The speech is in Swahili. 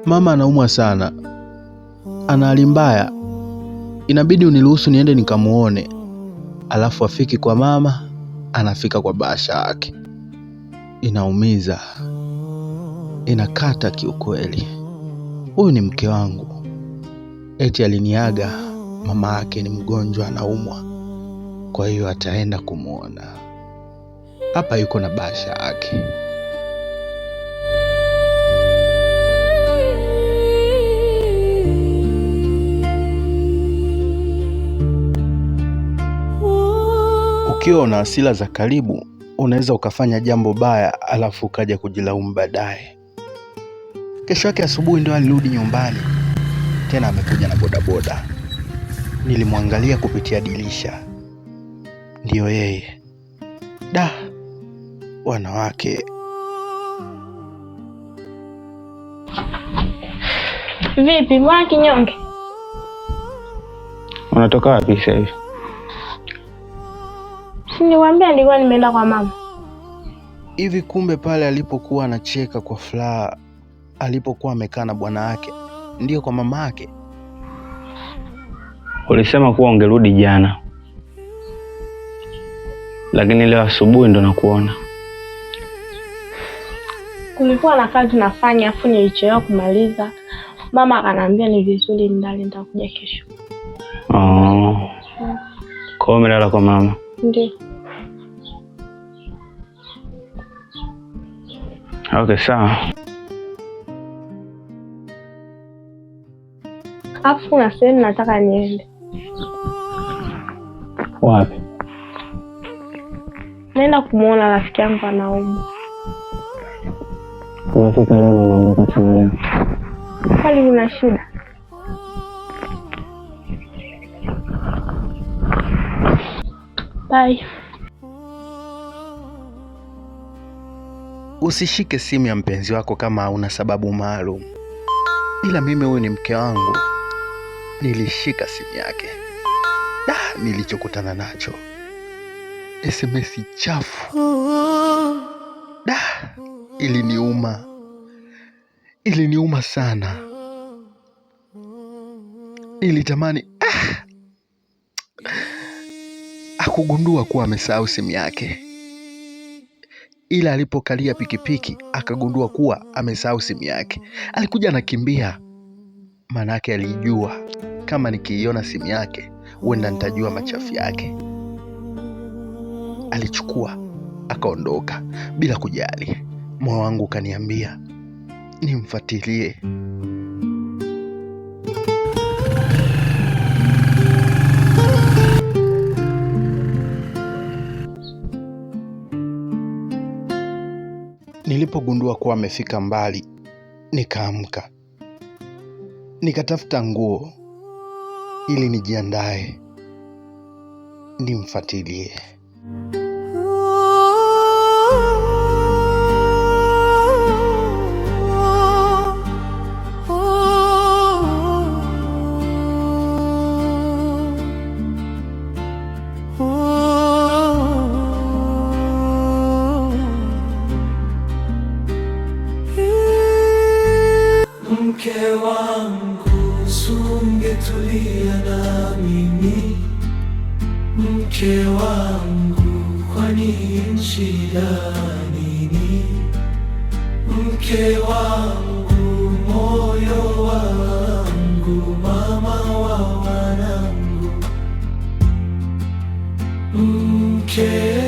Mama anaumwa sana, ana hali mbaya, inabidi uniruhusu niende nikamuone. Alafu afiki kwa mama, anafika kwa Basha yake. Inaumiza, inakata kiukweli. Huyu ni mke wangu, eti aliniaga mama yake ni mgonjwa, anaumwa, kwa hiyo ataenda kumuona. Hapa yuko na Basha yake. Ukiwa una hasira za karibu, unaweza ukafanya jambo baya alafu ukaja kujilaumu baadaye. Kesho yake asubuhi ndio alirudi nyumbani. Tena amekuja na bodaboda. Nilimwangalia kupitia dirisha. Ndio yeye. Wanawake. Vipi bwana kinyonge? Unatoka wapi sasa hivi? Niliwaambia nilikuwa nimeenda kwa mama. Hivi kumbe pale alipokuwa anacheka kwa furaha, alipokuwa amekaa na bwana wake, ndio kwa mama yake? Ulisema kuwa ungerudi jana, lakini leo asubuhi ndo nakuona. Kulikuwa na kazi nafanya afu nilichelewa kumaliza. Mama akaniambia ni vizuri ndani nitakuja kesho. Kwa hiyo umelala kwa mama? Ndio. Okay, sawa. Afu na sasa nataka niende. Wapi? Naenda kumuona rafiki yangu anaumwa. Unafika leo na unaondoka sana leo? Kwani kuna shida? Bye. Usishike simu ya mpenzi wako kama hauna sababu maalum. Ila mimi huyu ni mke wangu. Nilishika simu yake. Nilichokutana nacho, SMS chafu. Iliniuma sana. Nilitamani akugundua kuwa amesahau simu yake. Ila alipokalia pikipiki akagundua kuwa amesahau simu yake. Alikuja anakimbia. Manake alijua kama nikiiona simu yake huenda nitajua machafu yake. Alichukua akaondoka bila kujali. Moyo wangu ukaniambia nimfuatilie. Nilipogundua kuwa amefika mbali, nikaamka. Nikatafuta nguo ili nijiandae nimfuatilie. Mke wangu sungetulia na mimi. Mke wangu kwani shida nini? Mke wangu moyo wangu, mama wa wanangu. Mke